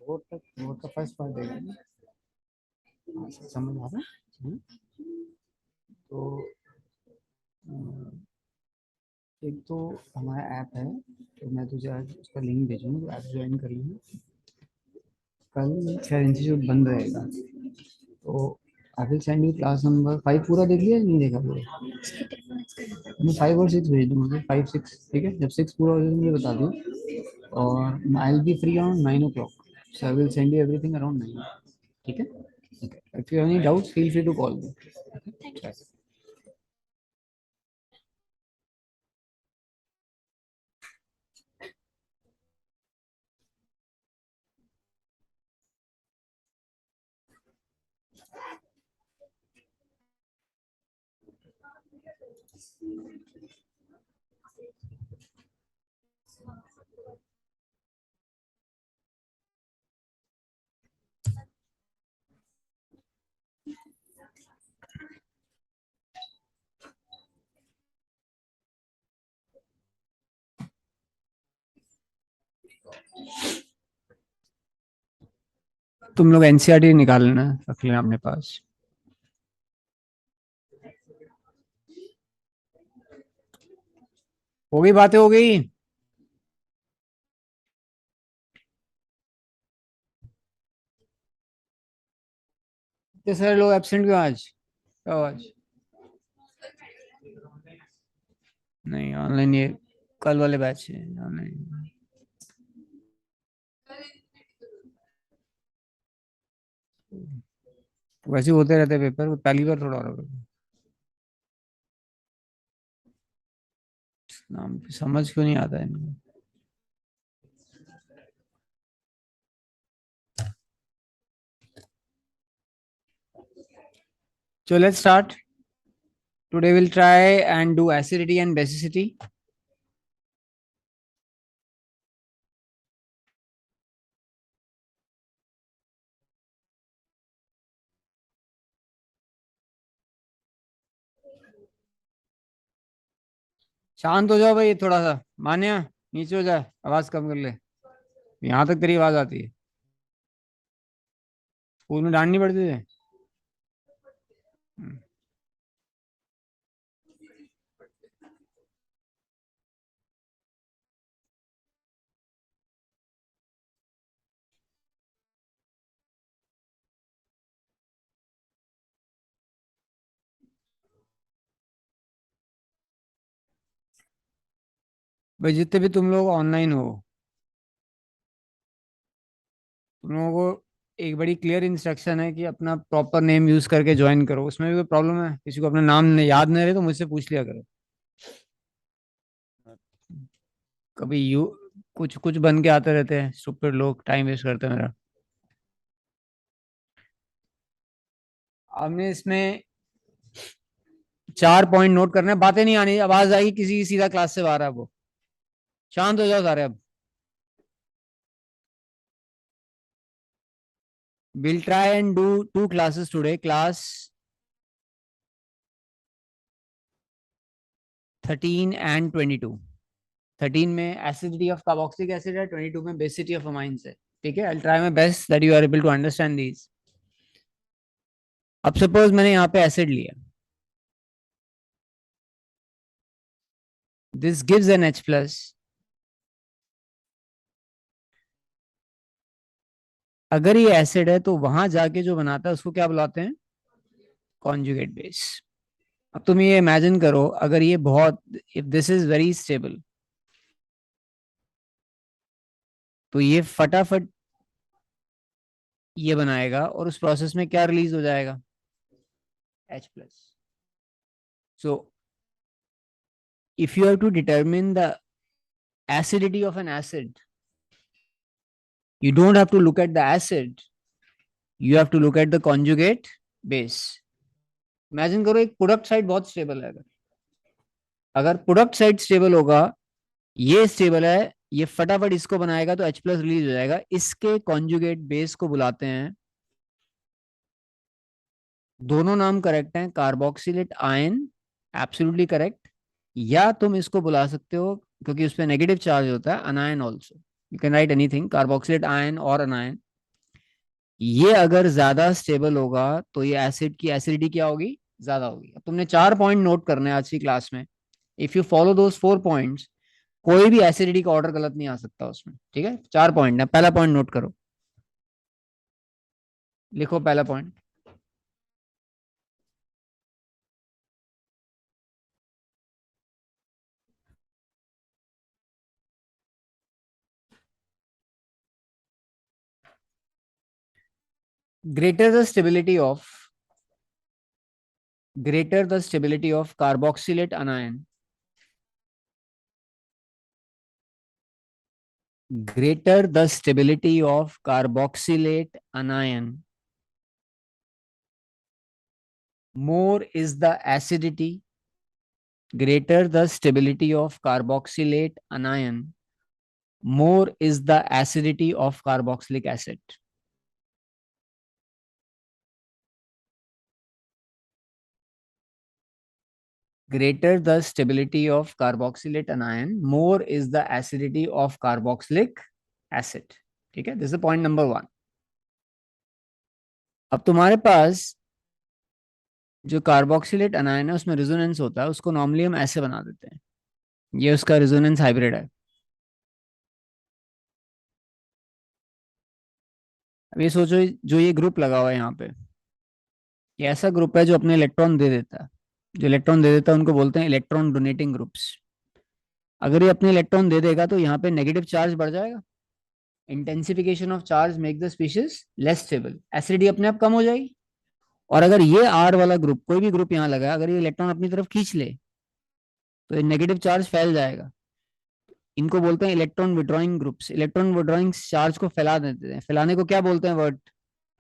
Board का first part देगा ना। समझ आ रहा है? तो एक तो हमारा ऐप है, तो मैं तुझे आज उसका लिंक भेजूँगा, तो ऐप ज्वाइन कर लेना। कल शायद इंस्टीट्यूट बंद रहेगा, तो आई will send you class number 5 पूरा देख लिया नहीं देखा पूरा? मैं 5 और 6 भेज दूँगा, 5 6 ठीक है। जब 6 पूरा हो जाए मुझे बता दियो, और I will be free around 9 o'clock, so I will send you everything around 9, ठीक है? If you have any doubts feel free to call me. तुम लोग एनसीईआरटी निकाल लेना, रख लेना अपने पास। हो गई बातें, हो गई। इतने सारे लोग एब्सेंट क्यों आज? क्या हुआ आज? नहीं ऑनलाइन, ये कल वाले बैच है ऑनलाइन। वैसे होते रहते पेपर, पहली बार थोड़ा हो रहा है। नाम समझ क्यों नहीं आता है इनको? So let's start. Today we'll try and do acidity and basicity. शांत हो जाओ भाई थोड़ा सा। मान्या, नीचे हो जाए, आवाज कम कर ले। यहाँ तक तेरी आवाज आती है। स्कूल में डांट नहीं पड़ती है? भाई जितने भी तुम लोग ऑनलाइन हो, तुम लोगों को एक बड़ी क्लियर इंस्ट्रक्शन है कि अपना प्रॉपर नेम यूज करके ज्वाइन करो। उसमें भी कोई प्रॉब्लम है? किसी को अपना नाम याद नहीं रहे तो मुझसे पूछ लिया करो। कभी यू कुछ कुछ बन के आते रहते हैं स्टूपिड लोग, टाइम वेस्ट करते हैं मेरा। हमने इसमें 4 पॉइंट नोट करने हैं। बातें नहीं आनी, आवाज आएगी किसी की सीधा क्लास से बाहर है वो। शांत हो जाओ सारे अब। We'll try and do 2 classes today. Class 13 and 22. 13 में acidity of carboxylic acid है, 22 में basicity of amines है। ठीक है, I'll try my best that you are able to understand these. अब सपोज मैंने यहाँ पे एसिड लिया, this gives an H plus। अगर ये एसिड है तो वहां जाके जो बनाता है उसको क्या बुलाते हैं? Conjugate base. अब तुम ये इमेजिन करो, अगर ये बहुत, if this is very stable, तो ये फटाफट ये बनाएगा और उस प्रोसेस में क्या रिलीज हो जाएगा? H plus। So if you have to determine the acidity of an acid, you don't have to look at the acid, you have to look at the conjugate base। Imagine करो एक product side बहुत stable है। अगर product side stable होगा, ये stable है, ये फटाफट इसको बनाएगा तो H प्लस रिलीज हो जाएगा। इसके कॉन्जुगेट बेस को बुलाते हैं, दोनों नाम करेक्ट हैं, कार्बोक्सिलेट आयन, एब्सोल्युटली करेक्ट। या तुम इसको बुला सकते हो क्योंकि उस पर नेगेटिव चार्ज होता है, अनायन also, you can write anything, carboxylate ion और अनायन। ये अगर ज्यादा स्टेबल होगा तो ये एसिड की एसिडिटी क्या होगी, ज्यादा होगी। अब तुमने 4 पॉइंट नोट करने हैं आज की क्लास में। If you follow those 4 points, कोई भी एसिडिटी का ऑर्डर गलत नहीं आ सकता उसमें, ठीक है। 4 पॉइंट है, पहला पॉइंट नोट करो, लिखो पहला point. greater the stability of greater the stability of carboxylate anion, greater the stability of carboxylate anion, more is the acidity. Greater the stability of carboxylate anion, more is the acidity of carboxylic acid. Greater the stability of carboxylate anion, more is the acidity of carboxylic acid. ठीक है, this is point number 1। अब तुम्हारे पास जो carboxylate अनायन है उसमें resonance होता है, उसको नॉर्मली हम ऐसे बना देते हैं, ये उसका रेजोनेंस हाइब्रिड है। अब ये सोचो, जो ये ग्रुप लगा हुआ है यहाँ पे, ये ऐसा ग्रुप है जो अपने इलेक्ट्रॉन दे देता है। जो इलेक्ट्रॉन दे देता है उनको बोलते हैं इलेक्ट्रॉन डोनेटिंग ग्रुप्स। अगर ये अपने इलेक्ट्रॉन दे देगा तो यहाँ पे नेगेटिव चार्ज बढ़ जाएगा। Intensification of charge make the species less stable, acidity अपने आप कम हो जाएगी। और अगर ये आर वाला ग्रुप, कोई भी ग्रुप यहाँ लगा है, अगर ये इलेक्ट्रॉन अपनी तरफ खींच ले तो ये नेगेटिव चार्ज फैल जाएगा। इनको बोलते हैं electron withdrawing groups. Electron withdrawing charge को फैला देते हैं, फैलाने को क्या बोलते हैं वर्ड,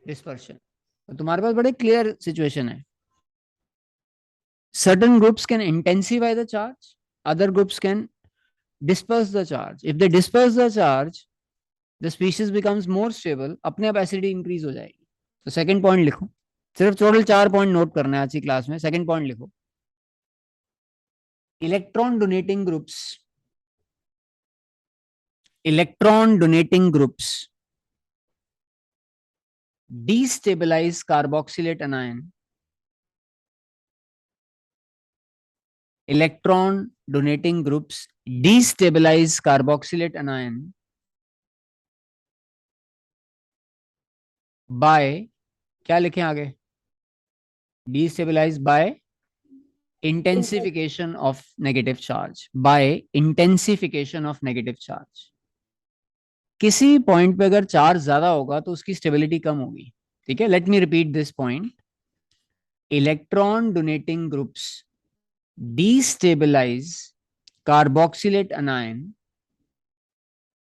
डिस्पर्शन। तो तुम्हारे पास बड़े क्लियर सिचुएशन है। Certain groups can intensify the charge, other groups can disperse the charge. If they disperse the charge, the species becomes more stable, अपने आप एसिडिटी इंक्रीज हो जाएगी। तो सेकंड पॉइंट लिखो, सिर्फ टोटल 4 पॉइंट नोट करना है आज की क्लास में। सेकंड पॉइंट लिखो, electron donating groups, electron donating groups destabilize carboxylate anion, electron donating groups destabilize carboxylate anion by, क्या लिखें आगे, destabilize by intensification of negative charge, by intensification of negative charge। किसी पॉइंट पे अगर charge ज्यादा होगा तो उसकी स्टेबिलिटी कम होगी, ठीक है। Let me repeat this point, electron donating groups destabilize carboxylate anion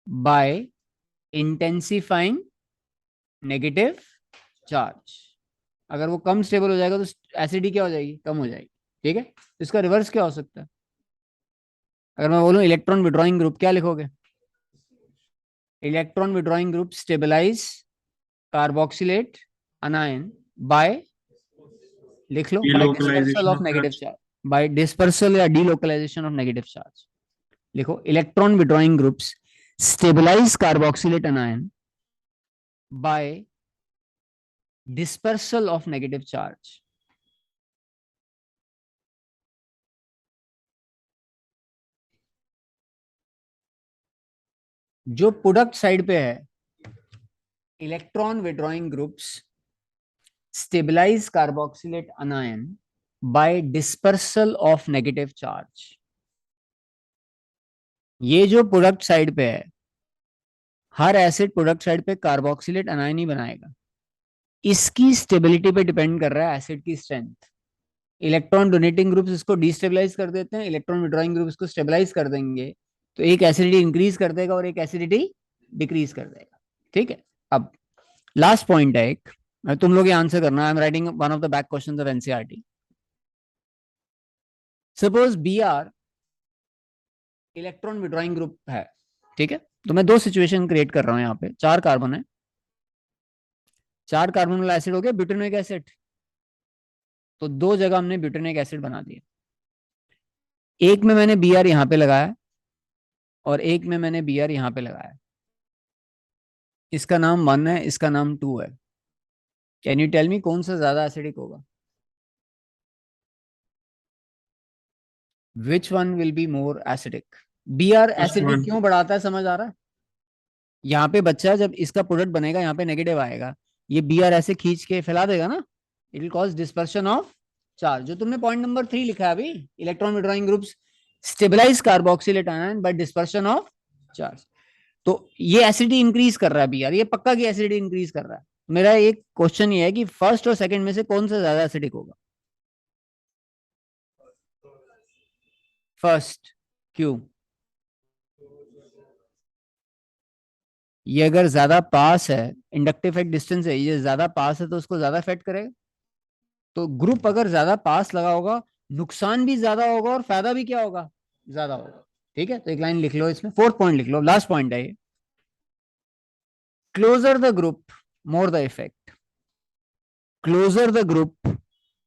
by intensifying negative charge। अगर वो कम स्टेबल हो जाएगा तो एसिडिटी क्या हो जाएगी, कम हो जाएगी, ठीक है। तो इसका रिवर्स क्या हो सकता है, अगर मैं बोलूं इलेक्ट्रॉन विड्रॉइंग ग्रुप, क्या लिखोगे, electron withdrawing group stabilize carboxylate anion by, लिख लो, by dispersal Delocalization of of negative charge. Charge, by dispersal या डीलोकलाइजेशन ऑफ नेगेटिव चार्ज। लिखो, electron withdrawing groups stabilize carboxylate anion by dispersal of negative charge. जो product side पे है, electron withdrawing groups stabilize carboxylate anion by dispersal of negative charge. ये जो product side पे है, हर एसिड प्रोडक्ट साइड पे कार्बोक्सिलेट अनायन ही बनाएगा। इसकी स्टेबिलिटी पे डिपेंड कर रहा है एसिड की स्ट्रेंथ। इलेक्ट्रॉन डोनेटिंग ग्रुप्स इसको डिस्टेबलाइज कर देते हैं, इलेक्ट्रॉन विड्रॉइंग ग्रुप इसको स्टेबलाइज कर देंगे, तो एक एसिडिटी इंक्रीज कर देगा और एक एसिडिटी डिक्रीज कर देगा, ठीक है। अब लास्ट पॉइंट है एक, तुम लोग ये आंसर करना, I am writing one of the back questions of NCERT. Suppose be R electron withdrawing group है, ठीक है। तो मैं दो सिचुएशन क्रिएट कर रहा हूं, यहाँ पे 4 कार्बन है, 4 कार्बन वाला एसिड हो गया ब्यूटेनोइक एसिड। तो दो जगह हमने ब्यूटेनोइक एसिड बना दिया, एक में मैंने बी आर यहाँ पे लगाया, और एक में मैंने Br यहाँ पे लगाया। इसका नाम 1 है, इसका नाम 2 है। कैन यू टेल मी कौन सा ज्यादा एसिडिक होगा? Which one will be more acidic? Br first acidity one. क्यों बढ़ाता है, समझ आ रहा है? यहाँ पे बच्चा जब इसका प्रोडक्ट बनेगा, यहाँ पे नेगेटिव आएगा, ये Br ऐसे खींच के फैला देगा ना, it will cause dispersion of charge. जो तुमने पॉइंट नंबर 3 लिखा है अभी, electron withdrawing groups stabilize carboxylate ion by dispersion of charge. तो ये एसिडिटी इंक्रीज कर रहा है Br, ये पक्का की एसिडिटी इंक्रीज कर रहा है। मेरा एक क्वेश्चन ये है कि फर्स्ट और सेकंड में से कौन सा ज्यादा एसिडिक होगा? फर्स्ट। क्यों? ये अगर ज्यादा पास है, इंडक्टिव इफेक्ट डिस्टेंस है, ये ज्यादा पास है तो उसको ज्यादा इफेक्ट करेगा। तो ग्रुप अगर ज्यादा पास लगा होगा, नुकसान भी ज्यादा होगा और फायदा भी क्या होगा? ज्यादा होगा। ठीक है, तो एक लाइन लिख लो इसमें, फोर्थ पॉइंट लिख लो, लास्ट पॉइंट है ये। Closer the group, more the effect. Closer the group,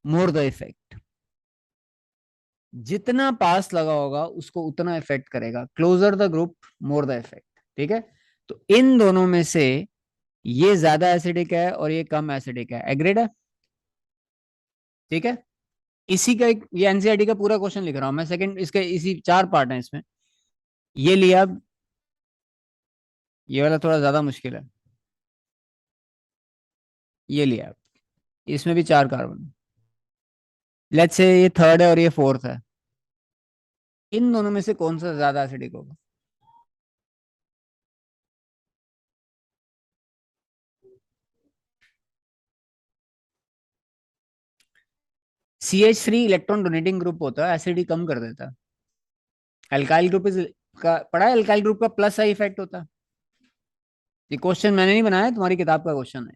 more the effect. जितना पास लगा होगा उसको उतना इफेक्ट करेगा। Closer the group, more the effect. ठीक है, तो इन दोनों में से ये ज्यादा एसिडिक है और ये कम एसिडिक है। एग्रीड है? ठीक है, इसी का एक, ये एनसीईआरटी का पूरा क्वेश्चन लिख रहा हूं मैं, सेकंड इसके इसी 4 पार्ट हैं इसमें। ये लिया, ये वाला थोड़ा ज्यादा मुश्किल है। ये लिया, इसमें भी 4 कार्बन। लेट्स से ये थर्ड है और ये फोर्थ है। इन दोनों में से कौन सा ज्यादा एसिडिक होगा? CH3 इलेक्ट्रॉन डोनेटिंग ग्रुप होता है, एसिडिटी कम कर देता है। एल्काइल ग्रुप इज का पढ़ा है, एल्काइल ग्रुप का प्लस आई इफेक्ट होता है। ये क्वेश्चन मैंने नहीं बनाया, तुम्हारी किताब का क्वेश्चन है।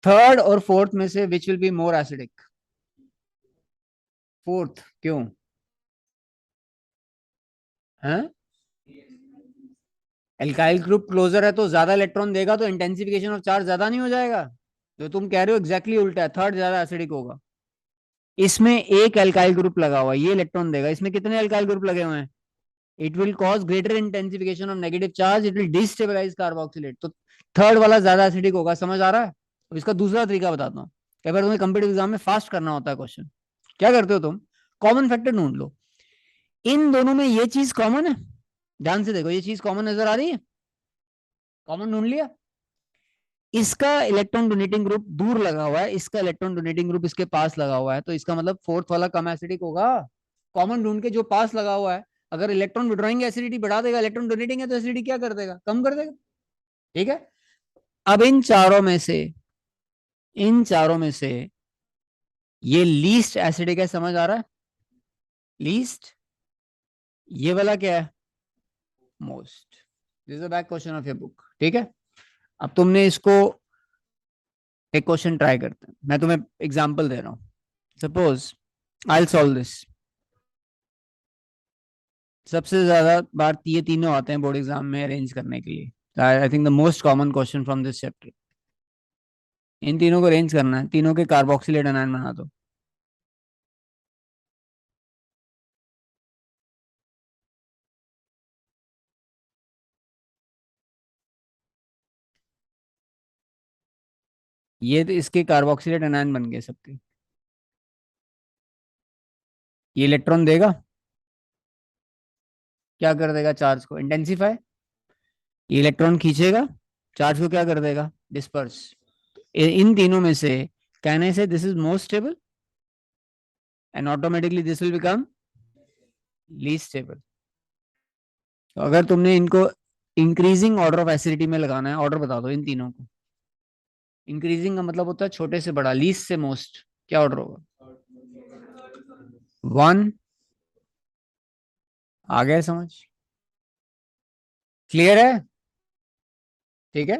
थर्ड और फोर्थ में से which will be more acidic? Fourth. क्यों? है? एल्काइल ग्रुप क्लोजर है तो ज्यादा इलेक्ट्रॉन देगा, तो इंटेंसिफिकेशन ऑफ चार्ज ज्यादा नहीं हो जाएगा? जो तुम कह रहे हो एग्जैक्टली उल्टा है, थर्ड ज्यादा एसिडिक होगा। इसमें एक एल्काइल ग्रुप लगा हुआ है, ये इलेक्ट्रॉन देगा। इसमें कितने एल्काइल ग्रुप लगे हुए हैं? It will cause greater intensification of negative charge, it will destabilise carboxylate. तो थर्ड वाला ज्यादा एसिडिक होगा, समझ आ रहा है? अब इसका दूसरा तरीका बताता हूँ। कई बार तुम्हें कंप्यूटर एग्जाम में फास्ट करना होता है क्वेश्चन। क्या करते हो तुम? कॉमन फैक्टर ढूंढ लो। इन दोनों में ये चीज कॉमन है, ध्यान से देखो, ये चीज कॉमन नजर आ रही है? कॉमन ढूंढ लिया। इसका इलेक्ट्रॉन डोनेटिंग ग्रुप दूर लगा हुआ है, इसका इलेक्ट्रॉन डोनेटिंग ग्रुप इसके पास लगा हुआ है, तो इसका मतलब फोर्थ वाला कम एसिडिक होगा। कॉमन ढूंढ के जो पास लगा हुआ है, अगर इलेक्ट्रॉन विड्रॉइंग एसिडिटी बढ़ा देगा, इलेक्ट्रॉन डोनेटिंग है तो एसिडिटी क्या कर देगा? कम कर देगा। ठीक है, अब इन चारों में से ये लीस्ट एसिडिक है, समझ आ रहा है? लीस्ट। ये वाला क्या है? Most. This is back question of your book. ठीक है, अब तुमने इसको एक क्वेश्चन ट्राई करते हैं, मैं तुम्हें एग्जांपल दे रहा हूं। Suppose I solve this. सबसे ज्यादा बार ये तीनों आते हैं बोर्ड एग्जाम में अरेंज करने के लिए। I think the most common question from this chapter. इन तीनों को अरेंज करना है, तीनों के कार्बोक्सिलेट आयन बना दो। ये तो इसके कार्बोक्सिलेट आयन बन गए सबके। ये इलेक्ट्रॉन देगा, क्या कर देगा? चार्ज को इंटेंसिफाई। ये इलेक्ट्रॉन खींचेगा, चार्ज को क्या कर देगा? डिस्पर्स। इन तीनों में से कैन आई से this is most stable and automatically this will become least stable. तो अगर तुमने इनको इंक्रीजिंग ऑर्डर ऑफ एसिडिटी में लगाना है, ऑर्डर बता दो इन तीनों को। इंक्रीजिंग का मतलब होता है छोटे से बड़ा, लीस्ट से मोस्ट। क्या ऑर्डर होगा? 1। आ गया समझ? क्लियर है? ठीक है,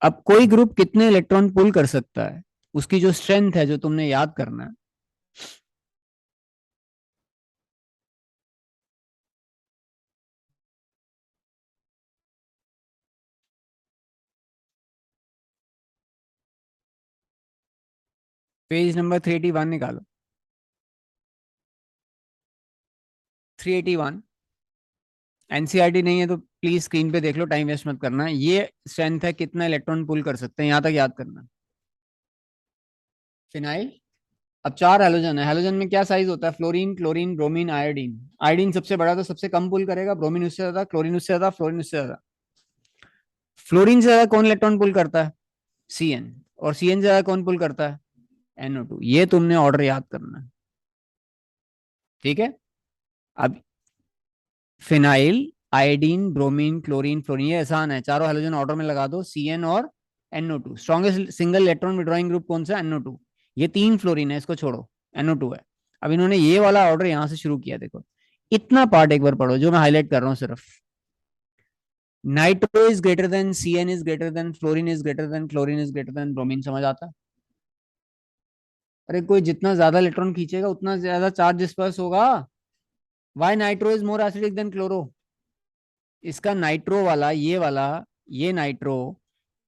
अब कोई ग्रुप कितने इलेक्ट्रॉन पुल कर सकता है, उसकी जो स्ट्रेंथ है, जो तुमने याद करना है। पेज नंबर 381 निकालो। 381। एनसीईआरटी नहीं है तो प्लीज स्क्रीन पे देख लो, टाइम वेस्ट मत करना। ये स्ट्रेंथ है कितना इलेक्ट्रॉन पुल कर सकते हैं, यहां तक याद करना। फिनाइल। अब 4 हैलोजन है, हैलोजन में क्या साइज होता है? Fluorine, chlorine, bromine, iodine. Iodine सबसे बड़ा तो सबसे कम पुल करेगा, ब्रोमीन उससे ज्यादा, क्लोरीन उससे ज्यादा, फ्लोरीन उससे ज्यादा। फ्लोरीन से ज्यादा कौन इलेक्ट्रॉन पुल करता है? सीएन। और सीएन से ज्यादा कौन पुल करता है? NO2। ये तुमने ऑर्डर याद करना है, ठीक है? अब phenyl, iodine, bromine, chlorine, fluorine, ये आसान है, चारों हैलोजन ऑर्डर में लगा दो, सीएन और NO2। Strongest single electron withdrawing group कौन सा? NO2। ये 3 फ्लोरीन है, इसको छोड़ो, NO2 है। अब इन्होंने ये वाला ऑर्डर यहां से शुरू किया, देखो इतना पार्ट एक बार पढ़ो जो मैं हाईलाइट कर रहा हूँ सिर्फ। Nitro is greater than, CN is greater than, fluorine is greater than, chlorine is greater than bromine. समझ आता है? अरे कोई जितना ज्यादा इलेक्ट्रॉन खींचेगा उतना ज्यादा चार्ज डिस्पर्स होगा। Why nitro is more acidic than chloro? इसका नाइट्रो वाला, ये वाला, ये नाइट्रो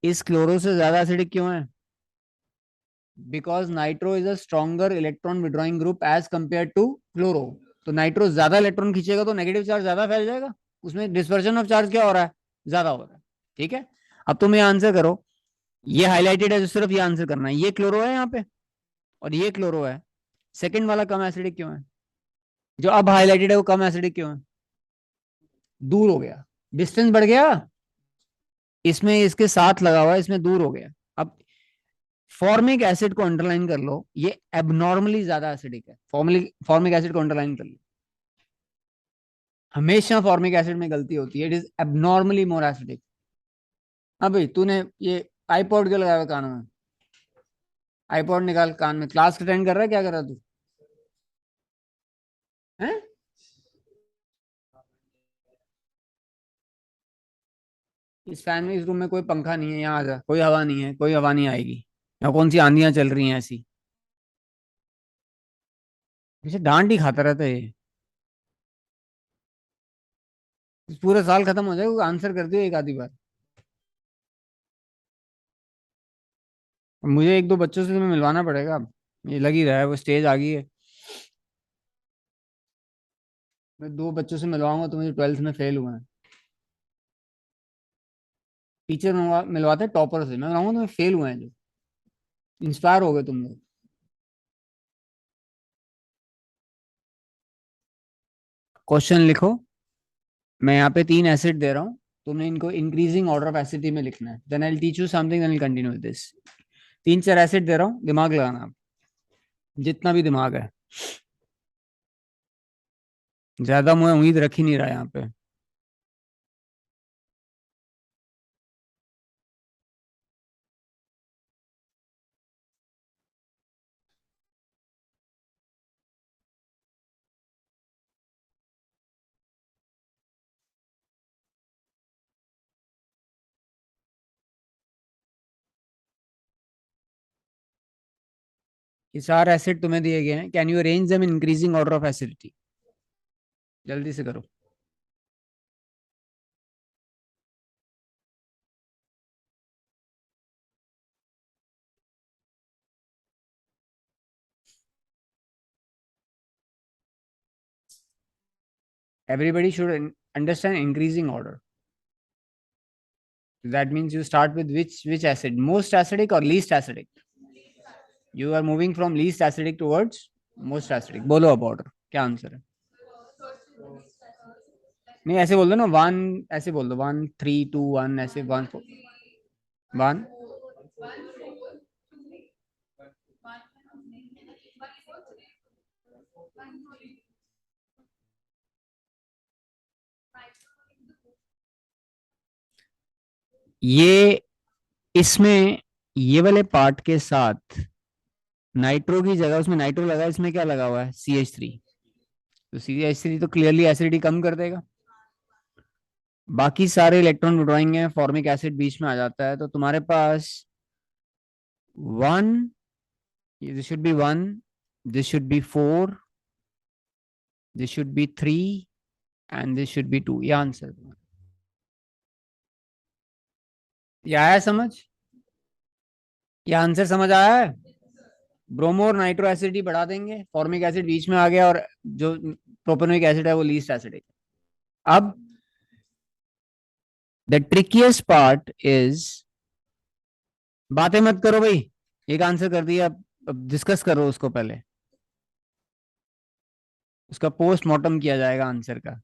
इस क्लोरो से ज्यादा एसिडिक क्यों है? Because nitro is a stronger electron withdrawing group as compare to chloro. तो नाइट्रो ज्यादा इलेक्ट्रॉन खींचेगा तो नेगेटिव चार्ज ज्यादा फैल जाएगा, उसमें डिस्पर्शन ऑफ चार्ज क्या हो रहा है? ज्यादा हो रहा है, ठीक है? अब तुम ये आंसर करो, ये हाईलाइटेड है जो सिर्फ ये आंसर करना है, ये क्लोरो है यहाँ पे और ये क्लोरो है, सेकंड वाला कम एसिडिक क्यों है? जो अब हाईलाइटेड है वो कम एसिडिक क्यों है? दूर हो गया, डिस्टेंस बढ़ गया, इसमें इसके साथ लगा हुआ है, इसमें दूर हो गया। अब फॉर्मिक एसिड को अंडरलाइन कर लो, ये एबनॉर्मली ज्यादा एसिडिक है। फॉर्मिक एसिड को अंडरलाइन कर लो, हमेशा फॉर्मिक एसिड में गलती होती है, it is abnormally more acidic. अब भाई तूने ये आईपॉड क्यों लगाया हुआ कानों में? आईपॉड निकाल, कान में क्लास अटेंड कर रहा है, क्या कर रहा है तू? हैं? इस फैन में, इस रूम में कोई पंखा नहीं है, यहाँ आ जा, कोई हवा नहीं है, कोई हवा नहीं आएगी। यहाँ कौन सी आंधियां चल रही हैं ऐसी? जैसे डांट ही खाता रहता है ये। पूरा साल खत्म हो जाएगा, आंसर कर दियो एक आधी बार। मुझे एक दो बच्चों से तुम्हें मिलवाना पड़ेगा अब, ये लग ही रहा है, वो स्टेज आ गई है। मैं 2 बच्चों से मिलवाऊंगा तो मुझे 12th में फेल हुए हैं। टीचर मिलवाते हैं टॉपर से, मैं बताऊंगा तुम्हें फेल हुए हैं जो। इंस्पायर हो गए तुम लोग। क्वेश्चन लिखो, मैं यहाँ पे 3 एसिड दे रहा हूँ, तुमने इनको इंक्रीजिंग ऑर्डर ऑफ एसिडिटी में लिखना है, then I will teach you something, then will continue with this. 3 4 acid दे रहा हूँ, दिमाग लगाना आप, जितना भी दिमाग है। ज्यादा मुझे उम्मीद रख ही नहीं रहा यहाँ पे। ये 4 एसिड तुम्हें दिए गए हैं, can you arrange them in increasing order of acidity? जल्दी से करो। Everybody should understand increasing order. That means you start with which acid? Most acidic or least acidic? You are moving from least acidic towards most acidic. बोलो अब order, क्या answer है? नहीं ऐसे बोल दो ना, 1 ऐसे बोल दो, 1 3 2 1 ऐसे, 1 ये इसमें ये वाले पार्ट के साथ नाइट्रो की जगह उसमें नाइट्रो लगा है, इसमें क्या लगा हुआ है? CH3। तो CH3 तो क्लियरली एसिडिटी कम कर देगा। बाकी सारे इलेक्ट्रॉन विड्रॉइंग है, फॉर्मिक एसिड बीच में आ जाता है, तो तुम्हारे पास 1, this should be 1, this should be 4, this should be 3 and this should be 2। ये आंसर। ये आया समझ? ये आंसर समझ आया है? ब्रोमो और नाइट्रो एसिडिटी बढ़ा देंगे, फॉर्मिक एसिड बीच में आ गया, और जो प्रोपेनोइक एसिड है वो लीस्ट एसिडिक। अब द ट्रिकिएस्ट पार्ट इज, बातें मत करो भाई, एक आंसर कर दिया, अब डिस्कस करो उसको पहले, उसका पोस्टमार्टम किया जाएगा आंसर का।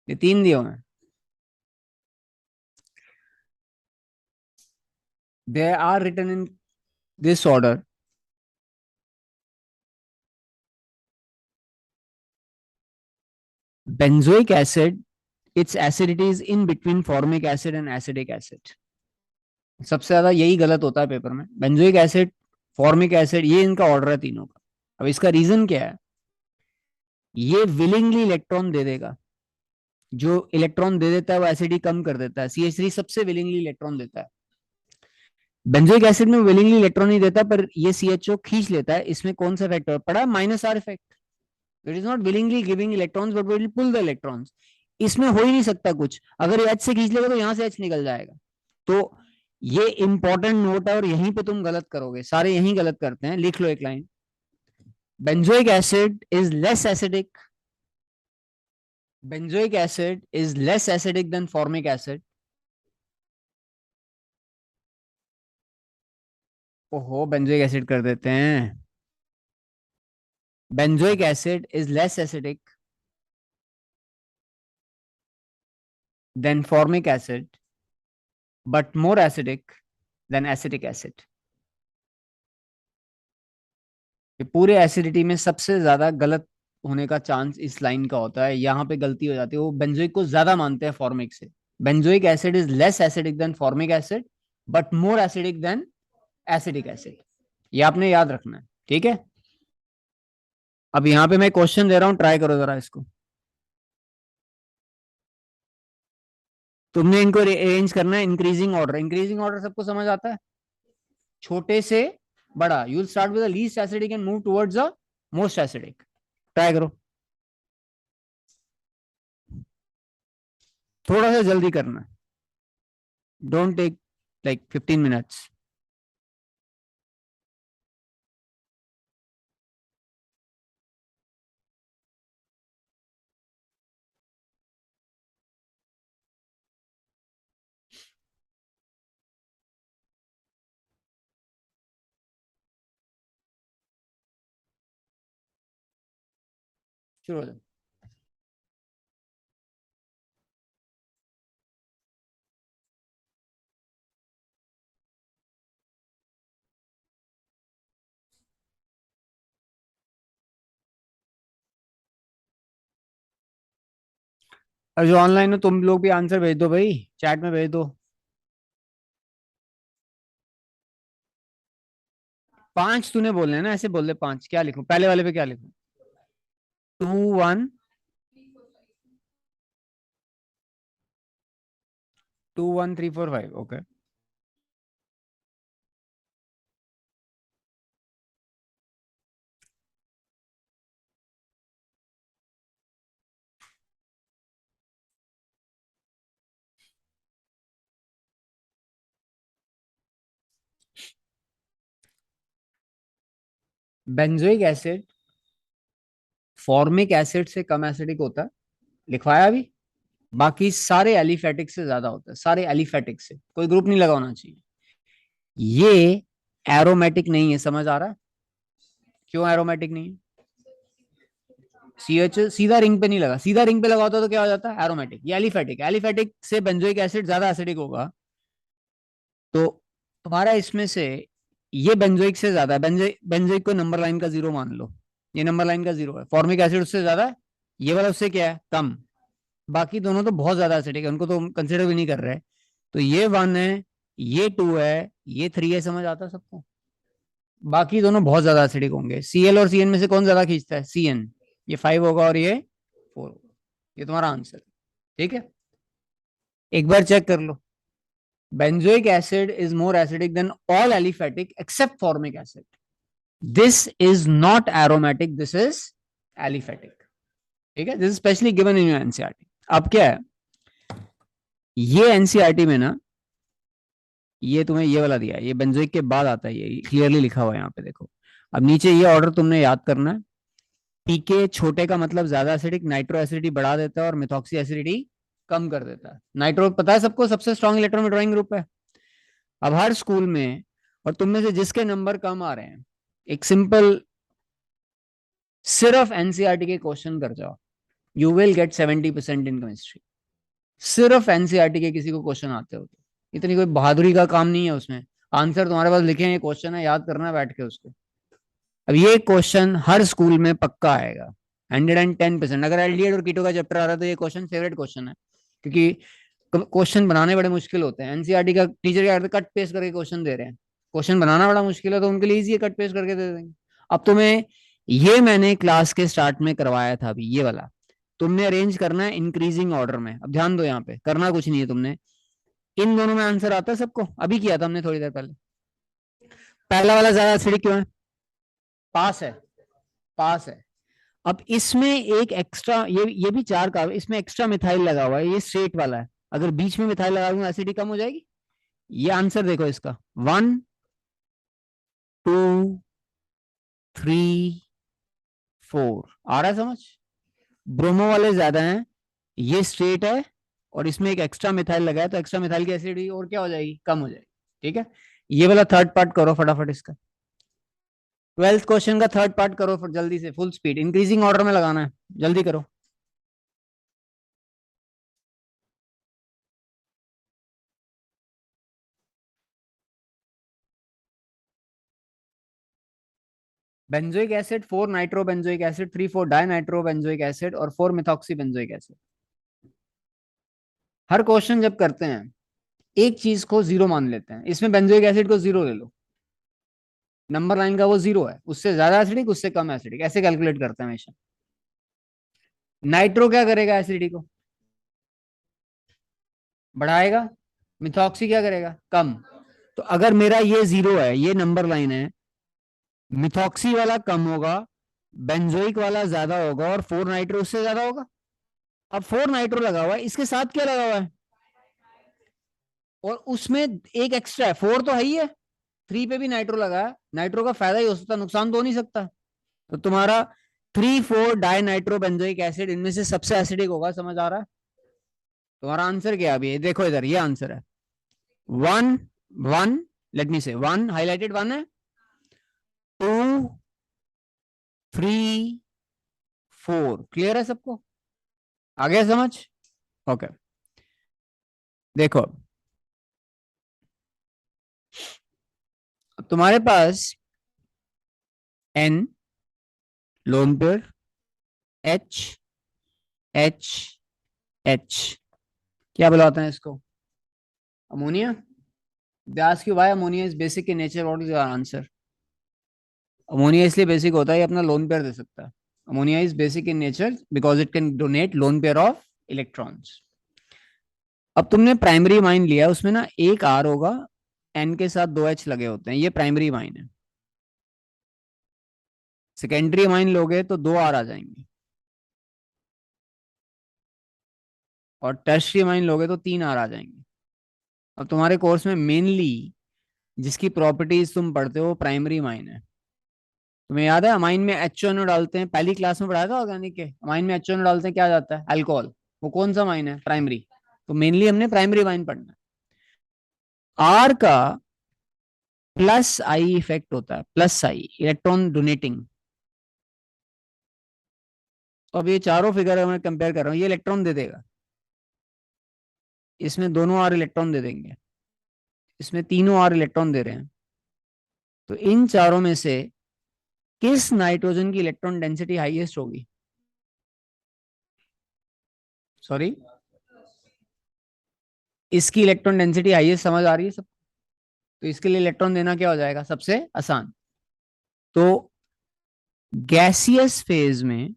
ये 3 दियो हैं। They are written in this order: benzoic acid, its acidity is in between formic acid and acetic acid. सबसे ज्यादा यही गलत होता है पेपर में, बेंजोइक एसिड, फॉर्मिक एसिड, ये इनका ऑर्डर है तीनों का। अब इसका रीजन क्या है? ये विलिंगली इलेक्ट्रॉन दे देगा, जो इलेक्ट्रॉन दे देता है वो एसिडी कम कर देता है। CH3 सबसे विलिंगली इलेक्ट्रॉन देता है। बेंजोइक एसिड में विलिंगली इलेक्ट्रॉन नहीं देता, पर ये CHO खींच लेता है। इसमें कौन सा फैक्टर पड़ा? Minus R effect. It is not willingly giving electrons but will pull the electrons. इसमें हो ही नहीं सकता कुछ, अगर एच से खींच लेगा तो यहां से एच निकल जाएगा। तो ये इंपॉर्टेंट नोट है, और यहीं पे तुम गलत करोगे, सारे यहीं गलत करते हैं। लिख लो एक line: benzoic acid is less acidic, benzoic acid is less acidic then formic acid. ओहो, बेंजोइक एसिड कर देते हैं। Benzoic acid is less acidic then formic acid but more acidic then acetic acid. ये पूरे एसिडिटी में सबसे ज्यादा गलत होने का चांस इस लाइन का होता है। यहाँ पे गलती हो जाती है, वो बेंजोइक को ज्यादा मानते हैं फॉर्मिक से। Benzoic acid is less acidic then formic acid but more acidic then acidic acid. ये आपने याद रखना है, ठीक है? अब यहाँ पे मैं क्वेश्चन दे रहा हूँ, ट्राई करो जरा इसको। तुमने इनको अरेंज करना है इंक्रीजिंग ऑर्डर। इंक्रीजिंग ऑर्डर सबको समझ आता है? छोटे से बड़ा, you will start with the least acidic and move towards the most acidic. Try करो, थोड़ा सा जल्दी करना, डोंट टेक लाइक 15 मिनट्स। शुरू हो जाओ। और जो ऑनलाइन हो तुम लोग भी आंसर भेज दो भाई, चैट में भेज दो। 5 तूने बोलने हैं ना, ऐसे बोल दे 5। क्या लिखूं पहले वाले पे, क्या लिखूं? 2 1 2 1 3 4 5, okay. Benzoic acid formic acid से कम एसिडिक होता है, लिखवाया अभी। बाकी सारे एलिफेटिक से ज्यादा होता है, सारे एलिफेटिक से, कोई ग्रुप नहीं लगा होना चाहिए। ये एरोमेटिक नहीं है, समझ आ रहा है? क्यों एरोमेटिक नहीं है? CH सीधा रिंग पे नहीं लगा, सीधा रिंग पे लगा होता तो क्या हो जाता है? एरोमेटिक। ये एलिफेटिक, एलिफेटिक से बेंजोइक एसिड ज्यादा एसिडिक होगा। तो तुम्हारा इसमें से ये बेंजोइक से ज्यादा है, बेंजोइक बेंजोइक को नंबर लाइन का 0 मान लो। ये नंबर लाइन का 0 है, फॉर्मिक एसिड उससे ज्यादा है, ये वाला उससे क्या है? कम। बाकी दोनों तो बहुत ज्यादा एसिडिक है, उनको तो कंसिडर भी नहीं कर रहे। तो ये 1 है, ये 2 है, ये 3 है, समझ आता है सबको? बाकी दोनों बहुत ज्यादा एसिडिक होंगे। Cl और Cn में से कौन ज्यादा खींचता है? Cn। ये 5 होगा और ये 4 होगा। ये तुम्हारा आंसर, ठीक है? एक बार चेक कर लो। Benzoic acid is more acidic than all aliphatic except formic acid. This is not aromatic, this is aliphatic. ठीक है? This is specially given in your NCERT. अब क्या है, ये NCERT में ना, ये तुम्हें ये वाला दिया है, ये बेंजोइक के बाद आता है, ये क्लियरली लिखा हुआ है यहाँ पे, देखो। अब नीचे ये ऑर्डर तुमने याद करना है। पीके छोटे का मतलब ज्यादा एसिडिक, नाइट्रो एसिडिटी बढ़ा देता है और मिथॉक्सी एसिडिटी कम कर देता है। नाइट्रो पता है सबको सबसे स्ट्रॉन्ग इलेक्ट्रॉन विड्रॉइंग ग्रुप है। अब हर स्कूल में, और तुम में से जिसके नंबर कम आ रहे हैं, एक सिंपल सिर्फ एनसीईआरटी के क्वेश्चन कर जाओ, you will gate 70% in chemistry. सिर्फ एनसीईआरटी के किसी को क्वेश्चन आते हो तो, इतनी कोई बहादुरी का काम नहीं है उसमें। आंसर तुम्हारे पास लिखे हैं, ये क्वेश्चन है, याद करना है बैठ के उसको। अब ये क्वेश्चन हर स्कूल में पक्का आएगा 110%। अगर एल्डिहाइड और कीटो का चैप्टर आ रहा है तो ये क्वेश्चन फेवरेट क्वेश्चन है, क्योंकि क्वेश्चन बनाने बड़े मुश्किल होते हैं। एनसीईआरटी का टीचर क्या करते हैं, कट पेस्ट करके क्वेश्चन दे रहे हैं। क्वेश्चन बनाना बड़ा मुश्किल है तो उनके लिए इजी है, कट पेस्ट करके दे देंगे। अब तुम्हें ये मैंने क्लास के स्टार्ट में करवाया था, अभी ये वाला तुमने अरेंज करना है इंक्रीजिंग ऑर्डर में। अब ध्यान दो, यहाँ पे करना कुछ नहीं है तुमने, इन दोनों में आंसर आता है सबको, अभी किया था हमने थोड़ी देर पहले। पहला वाला ज्यादा एसिडिक क्यों है? पास है, पास है। अब इसमें एक एक्स्ट्रा, ये भी चार का, इसमें एक्स्ट्रा मिथाइल लगा हुआ है, ये स्ट्रेट वाला है। अगर बीच में मिथाइल लगा दूंगा एसिडिटी कम हो जाएगी। ये आंसर देखो इसका, 1 2 3 4। आ रहा है समझ? ब्रोमो वाले ज्यादा हैं, ये स्ट्रेट है, और इसमें एक एक्स्ट्रा मिथाइल लगा है, तो एक्स्ट्रा मिथाइल की एसिडिटी और क्या हो जाएगी, कम हो जाएगी। ठीक है, ये वाला थर्ड पार्ट करो फटाफट इसका। 12th क्वेश्चन का थर्ड पार्ट करो जल्दी से, फुल स्पीड, इंक्रीजिंग ऑर्डर में लगाना है, जल्दी करो। Benzoic acid, 4 nitro benzoic acid, 3 4 di nitro benzoic acid, और 4 मिथॉक्सी बेंजोइक एसिड। हर क्वेश्चन जब करते हैं एक चीज को जीरो मान लेते हैं, इसमें बेंजोइक एसिड को जीरो ले लो, नंबर लाइन का वो जीरो है, उससे ज्यादा एसिडिक उससे कम एसिडिक, ऐसे कैलकुलेट करते हैं हमेशा। नाइट्रो क्या करेगा, एसिडिटी को बढ़ाएगा, मिथॉक्सी क्या करेगा, कम। तो अगर मेरा ये जीरो है, ये नंबर लाइन है, मिथॉक्सी वाला कम होगा, बेंजोइक वाला ज्यादा होगा, और 4 नाइट्रो उससे ज्यादा होगा। अब 4 नाइट्रो लगा हुआ है, इसके साथ क्या लगा हुआ है, और उसमें एक एक्स्ट्रा है, 4 तो है ही है, 3 पे भी नाइट्रो लगा है। नाइट्रो का फायदा ही हो सकता, नुकसान तो हो नहीं सकता। तो तुम्हारा 3 4 डाई नाइट्रो बेंजोइक एसिड इनमें से सबसे एसिडिक होगा, समझ आ रहा है? तुम्हारा आंसर क्या है अभी, देखो इधर, ये आंसर है 1 1। लेट मी से 1 हाईलाइटेड, 1 है, 2 3 4। क्लियर है सबको, आ गया समझ? ओके, देखो तुम्हारे पास N lone pair, H H H, क्या बुलाते हैं इसको, अमोनिया। व्यास की why ammonia is basic in nature, what is your answer? Ammonia इसलिए बेसिक होता है, ये अपना लोन पेयर दे सकता है। Ammonia is basic in nature because it can donate lone pair of electrons. अब तुमने प्राइमरी माइन लिया, उसमें ना एक आर होगा, एन के साथ 2 H लगे होते हैं, ये प्राइमरी माइन है। सेकेंडरी माइन लोगे तो 2 R आ जाएंगे, और टर्शियरी माइन लोगे तो 3 R आ जाएंगे। अब तुम्हारे कोर्स में मेनली जिसकी प्रॉपर्टीज तुम पढ़ते हो प्राइमरी माइन है। तुम्हें याद है अमाइन में HNO डालते हैं, पहली क्लास में पढ़ाया था ऑर्गेनिक के, अमाइन में HNO डालते हैं क्या जाता है, अल्कोहल। वो कौन सा माइन है, प्राइमरी। तो मेनली हमने प्राइमरी माइन पढ़ना है। आर का प्लस आई इफेक्ट होता है, प्लस आई इलेक्ट्रॉन डोनेटिंग। तो अब ये चारों फिगर मैं कंपेयर कर रहा हूँ, ये इलेक्ट्रॉन दे देगा, इसमें दोनों आर इलेक्ट्रॉन दे देंगे, इसमें तीनों आर इलेक्ट्रॉन दे रहे हैं। तो इन चारों में से किस नाइट्रोजन की इलेक्ट्रॉन डेंसिटी हाईएस्ट होगी? सॉरी, इसकी इलेक्ट्रॉन डेंसिटी हाईएस्ट, समझ आ रही है सब? तो इसके लिए इलेक्ट्रॉन देना क्या हो जाएगा, सबसे आसान। तो गैसियस फेज में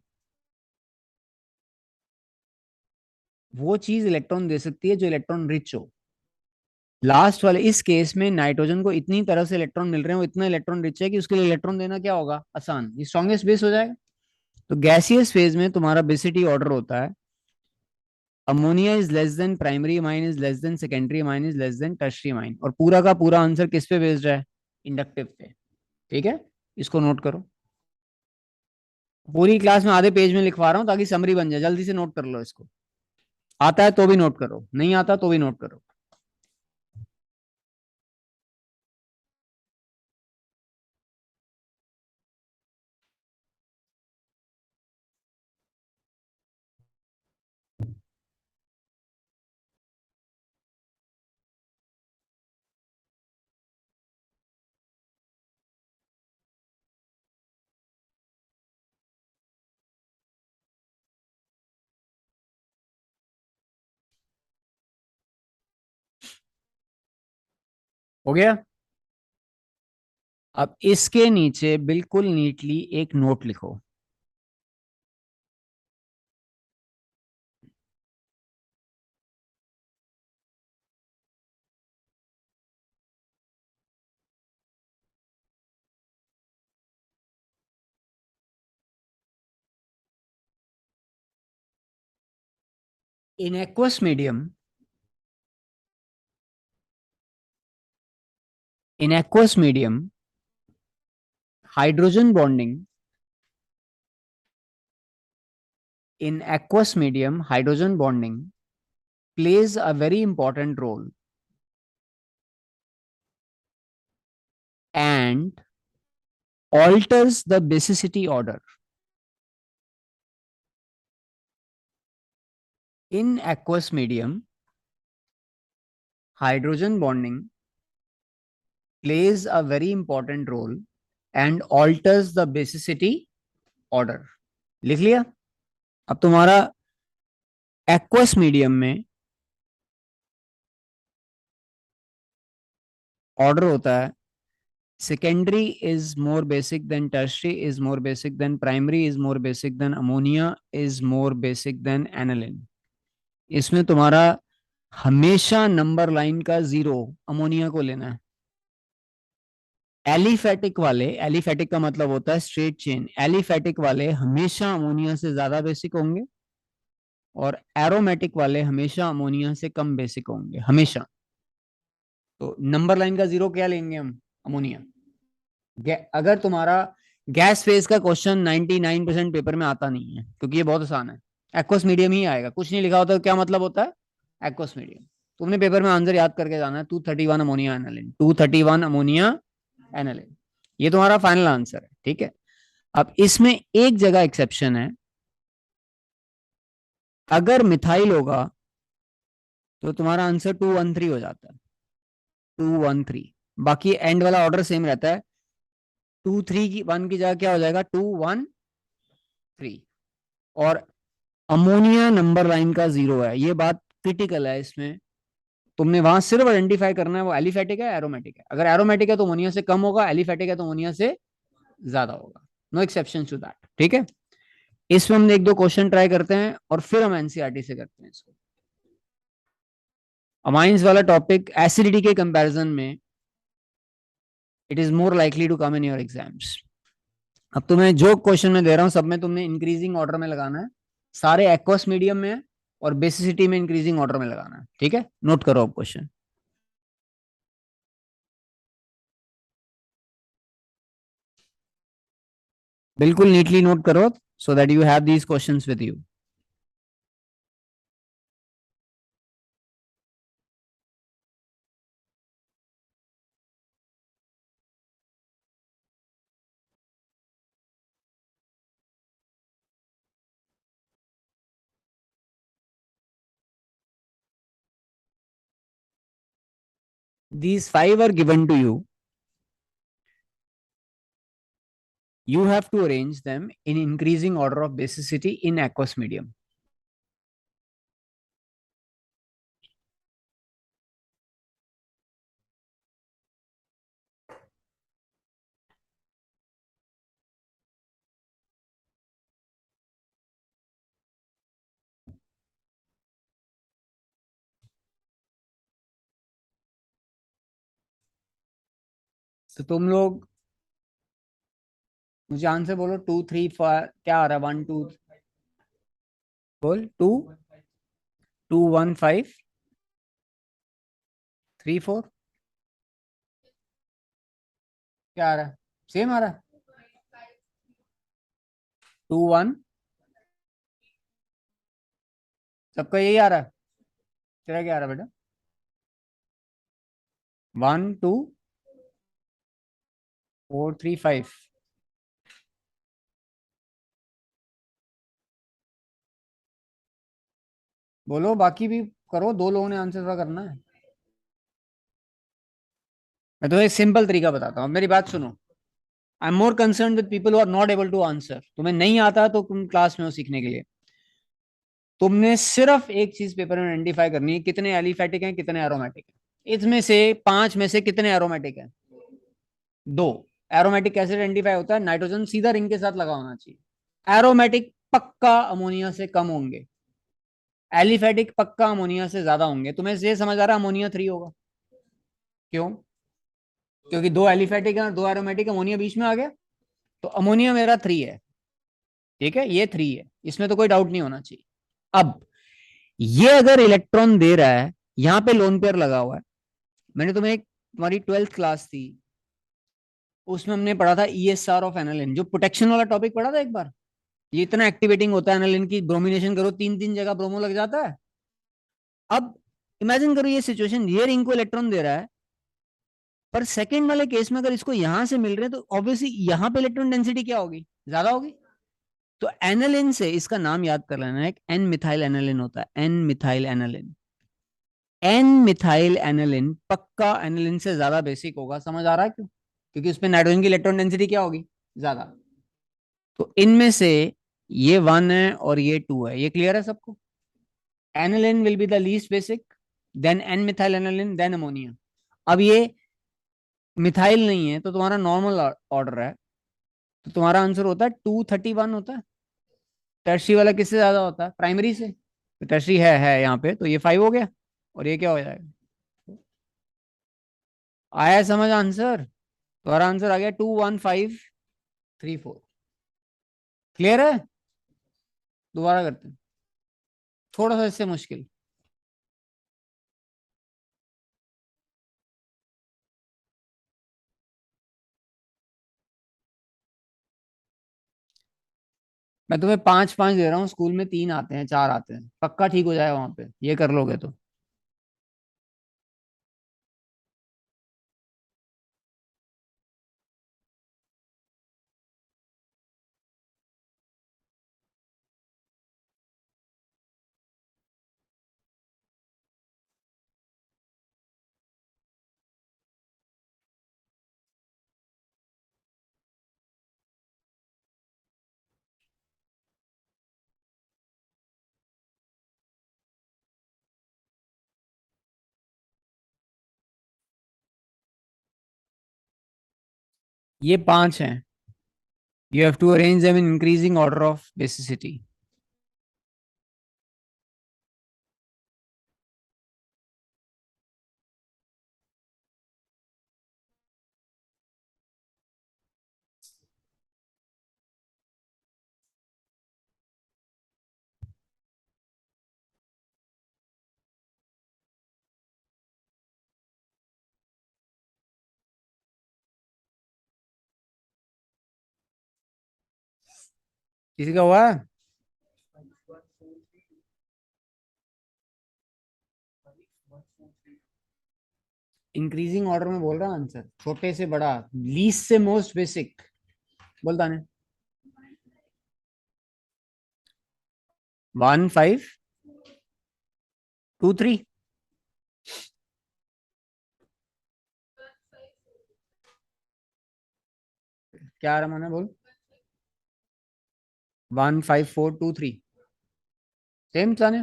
वो चीज इलेक्ट्रॉन दे सकती है जो इलेक्ट्रॉन रिच हो। लास्ट वाले इस केस में नाइट्रोजन को इतनी तरह से इलेक्ट्रॉन मिल रहे हैं, वो इतना इलेक्ट्रॉन रिच है कि उसके लिए इलेक्ट्रॉन देना क्या होगा, आसान, ये स्ट्रॉन्गेस्ट बेस हो जाएगा। तो गैसियस फेज में तुम्हारा बेसिटी ऑर्डर होता है, ammonia is less than primary mine is less than secondary mine is less than tertiary mine. और पूरा का पूरा आंसर किस पे बेस्ड है, इंडक्टिव पे। ठीक है, इसको नोट करो। पूरी क्लास में आधे पेज में लिखवा रहा हूं ताकि समरी बन जाए, जल्दी से नोट कर लो इसको। आता है तो भी नोट करो, नहीं आता तो भी नोट करो। हो गया। अब इसके नीचे बिल्कुल नीटली एक नोट लिखो। In aqueous medium, in aqueous medium hydrogen bonding, in aqueous medium hydrogen bonding plays a very important role and alters the basicity order. In aqueous medium, hydrogen bonding plays a very important role and alters the basicity order. लिख लिया? अब तुम्हारा aqueous medium में order होता है secondary is more basic than tertiary, is more basic than primary, is more basic than ammonia, is more basic than aniline. इसमें तुम्हारा हमेशा नंबर लाइन का 0 अमोनिया को लेना है। एलिफेटिक वाले, एलिफेटिक का मतलब होता है स्ट्रेट चेन, एलिफेटिक वाले हमेशा अमोनिया से ज्यादा बेसिक होंगे और एरोमेटिक वाले हमेशा अमोनिया से कम बेसिक होंगे, हमेशा। तो नंबर लाइन का 0 क्या लेंगे हम? अमोनिया। अगर तुम्हारा गैस फेज का क्वेश्चन 99% पेपर में आता नहीं है, क्योंकि ये बहुत आसान है, एक्वस मीडियम ही आएगा, कुछ नहीं लिखा होता तो क्या मतलब होता है? Aqueous medium. तुमने पेपर में आंसर याद करके जाना है, 231 अमोनिया एनालिन, 231 अमोनिया एनालिन। ये तुम्हारा फाइनल आंसर है, ठीक है। अब इसमें एक जगह एक्सेप्शन है, अगर मिथाइल होगा तो तुम्हारा आंसर 213 हो जाता है, 213। बाकी एंड वाला ऑर्डर सेम रहता है, 2 3 की 1 की जगह क्या हो जाएगा? 2 1 3। और अमोनिया नंबर लाइन का 0 है, ये बात क्रिटिकल है इसमें। तुमने वहां सिर्फ आइडेंटिफाई करना है वो एलिफेटिक है एरोमेटिक है। अगर एरोमेटिक है तो अमोनिया से कम होगा, एलिफेटिक है तो अमोनिया से ज्यादा होगा। नो एक्सेप्शन टू दैट, ठीक है। इसमें हम एक दो क्वेश्चन ट्राई करते हैं और फिर हम एनसीईआरटी से करते हैं इसको। अमाइंस वाला टॉपिक एसिडिटी के कंपैरिजन में it is more likely to come in your exams. अब तुम्हें जो क्वेश्चन मैं दे रहा हूं सब में तुमने इंक्रीजिंग ऑर्डर में लगाना है, सारे एक्वस मीडियम में है और बेसिसिटी में इंक्रीजिंग ऑर्डर में लगाना है, ठीक है। नोट करो अब क्वेश्चन, बिल्कुल नीटली नोट करो so that you have these questions with you. These five are given to you. You have to arrange them in increasing order of basicity in aqueous medium. तो तुम लोग मुझे answer बोलो, 2 3 4 क्या आ रहा है? 1 2 बोल, 2 2 1 5 3 4 क्या आ रहा है? सेम आ रहा है, 2 1 सबका यही आ रहा है। तेरा क्या आ रहा बेटा? 1 2 4 3 5। बोलो, बाकी भी करो, दो लोगों ने आंसर पूरा करना है। मैं तुम्हें एक सिंपल तरीका बताता हूँ, मेरी बात सुनो। I am more concern with people who are not able to answer. तुम्हें नहीं आता तो तुम क्लास में हो सीखने के लिए। तुमने सिर्फ एक चीज पेपर में आइडेंटिफाई करनी है, कितने एलिफेटिक हैं कितने एरोमेटिक हैं। इसमें से पांच में से कितने एरोमेटिक हैं? दो। एरोमेटिक कैसे आइडेंटिफाई होता है? नाइट्रोजन सीधा रिंग के साथ लगा होना चाहिए। एरोमेटिक पक्का अमोनिया से कम होंगे, एलिफेटिक पक्का अमोनिया से ज्यादा होंगे। तुम्हें ये समझ आ रहा है अमोनिया 3 होगा? क्यों? क्योंकि दो एलिफेटिक है और दो एरोमेटिक, अमोनिया बीच में आ गया। तो अमोनिया मेरा 3 है। ठीक है, ये 3 है, इसमें तो कोई डाउट नहीं होना चाहिए। अब ये अगर इलेक्ट्रॉन दे रहा है, यहां पे लोन पेयर लगा हुआ है। मैंने तुम्हें एक, तुम्हारी 12th क्लास थी, उसमें हमने पढ़ा था ईएसआर ऑफ एनालिन, जो प्रोटेक्शन वाला टॉपिक पढ़ा था एक बार। ये इतना एक्टिवेटिंग होता है एनालिन की, ब्रोमिनेशन करो 3 3 जगह ब्रोमो लग जाता है। अब इमेजिन करो ये सिचुएशन, ये रिंग को इलेक्ट्रॉन दे रहा है, पर सेकंड वाले केस में अगर इसको यहां से मिल रहे हैं तो ऑब्वियसली यहां पे इलेक्ट्रॉन डेंसिटी क्या होगी? ज्यादा होगी। तो एनालिन से, इसका नाम याद कर लेना है, एक एन मिथाइल एनालिन होता है, N methyl aniline. N methyl aniline पक्का एनालिन से ज्यादा बेसिक होगा। समझ आ रहा है क्यों? क्योंकि उसमें नाइट्रोजन की इलेक्ट्रॉन डेंसिटी क्या होगी? ज्यादा। तो इनमें से ये 1 है और ये 2 है, ये क्लियर है सबको? Aniline will be the least basic, then N methyl aniline, then ammonia. अब ये मिथाइल नहीं है तो तुम्हारा नॉर्मल ऑर्डर है, तो तुम्हारा आंसर होता है 231 होता है। टर्शी वाला किससे ज्यादा होता है? प्राइमरी से। तो टर्शी है यहाँ पे, तो ये 5 हो गया, और ये क्या हो जाएगा? आया समझ आंसर? तुम्हारा आंसर आ गया 21534। क्लियर है? दोबारा करते हैं, थोड़ा सा इससे मुश्किल। मैं तुम्हें 5 5 दे रहा हूँ, स्कूल में 3 आते हैं 4 आते हैं, पक्का ठीक हो जाएगा वहां पे, ये कर लोगे तो। ये 5 हैं, you have to arrange them in increasing order of basicity. किसी का हुआ है? इंक्रीजिंग ऑर्डर में बोल रहा हूँ आंसर, छोटे से बड़ा, लीस्ट से मोस्ट बेसिक। बोलता नहीं। 1523। क्या आ रहा मैंने बोल? 15423। सेम साने,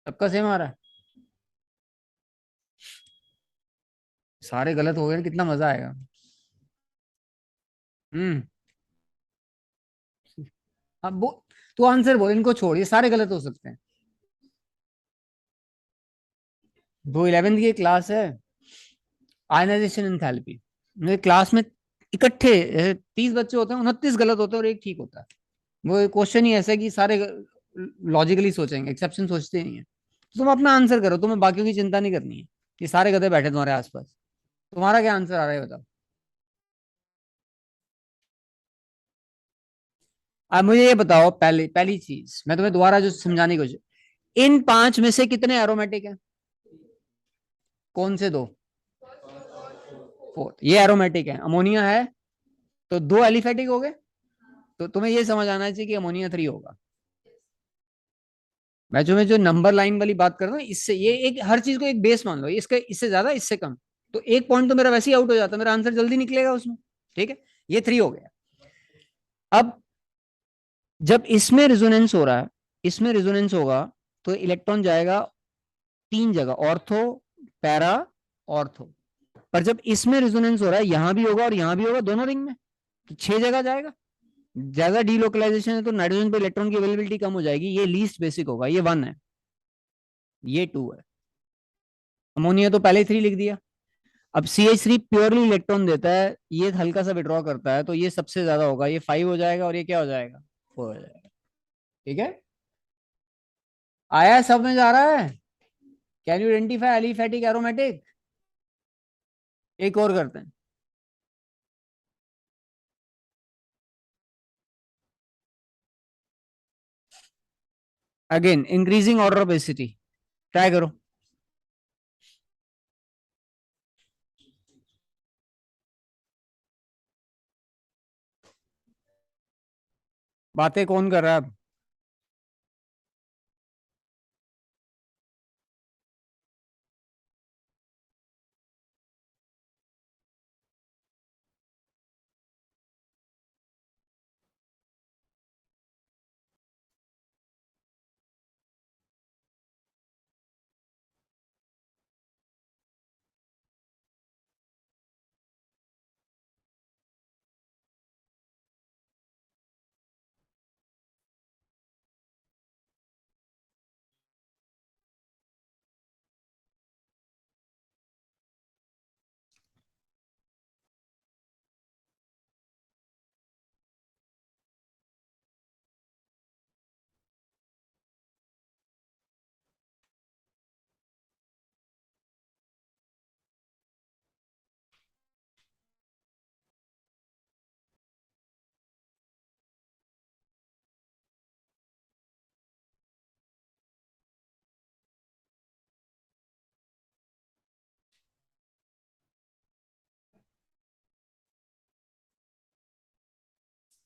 सबका सेम आ रहा है। सारे गलत हो गए, कितना मजा आएगा। हम्म। अब वो, तू आंसर बोल, इनको छोड़, ये सारे गलत हो सकते हैं। वो 11th की क्लास है, आयनाइजेशन एंथैल्पी। मेरे क्लास में इकट्ठे 30 बच्चे होते हैं, 29 गलत होते हैं और एक ठीक होता है। वो क्वेश्चन ही ऐसा है कि सारे लॉजिकली सोचेंगे, एक्सेप्शन सोचते नहीं है। तो तुम अपना आंसर करो, तुम्हें बाकियों की चिंता नहीं करनी है। ये सारे गधे बैठे तुम्हारे आसपास। तुम्हारा क्या आंसर आ रहा है बताओ? अब मुझे ये बताओ, पहली पहली चीज मैं तुम्हें दोबारा जो समझाने की कोशिश, इन 5 में से कितने एरोमेटिक हैं? कौन से दो? फोर्थ, ये एरोमेटिक है, अमोनिया है, तो 2 एलिफेटिक हो गए। तो तुम्हें ये समझ आना चाहिए कि अमोनिया 3 होगा। मैं जो नंबर लाइन वाली बात कर रहा हूँ, इससे ये एक हर चीज को एक बेस मान लो, इसका इससे ज्यादा इससे कम, तो एक पॉइंट तो मेरा वैसे ही आउट हो जाता है, मेरा आंसर जल्दी निकलेगा उसमें। ठीक है, ये 3 हो गया। अब जब इसमें रेजोनेंस हो रहा है, इसमें रेजोनेंस होगा, तो इलेक्ट्रॉन जाएगा 3 जगह, ऑर्थो, पैरा, ऑर्थो। पर जब इसमें रेजोनेंस हो रहा है, यहां भी होगा और यहां भी होगा, दोनों रिंग में, तो 6 जगह जाएगा। ज्यादा डीलोकलाइजेशन है तो नाइट्रोजन पे इलेक्ट्रॉन की अवेलेबिलिटी कम हो जाएगी, ये लीस्ट बेसिक होगा, ये 1 है, ये 2 है। अमोनिया तो पहले ही 3 लिख दिया। अब CH3 प्योरली इलेक्ट्रॉन देता है, ये हल्का सा विड्रॉ करता है, तो ये सबसे ज्यादा होगा, ये 5 हो जाएगा, और ये क्या हो जाएगा? 4 हो जाएगा। ठीक है, आया सब में जा रहा है? Can you identify aliphatic aromatic? एक और करते हैं। Again increasing order of एसिटी, try करो। बातें कौन कर रहा है अब?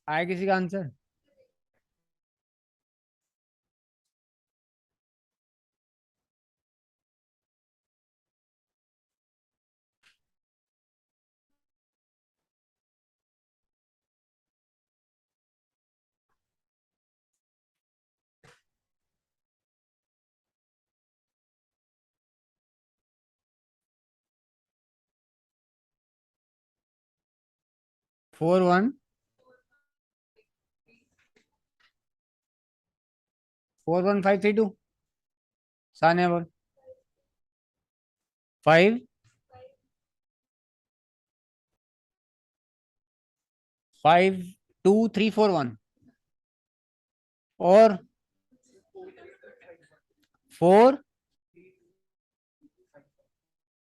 आया किसी का आंसर? 4 1 4 1 5 3 2। सानिया बोल। 5 5 2 3 4 1 और 4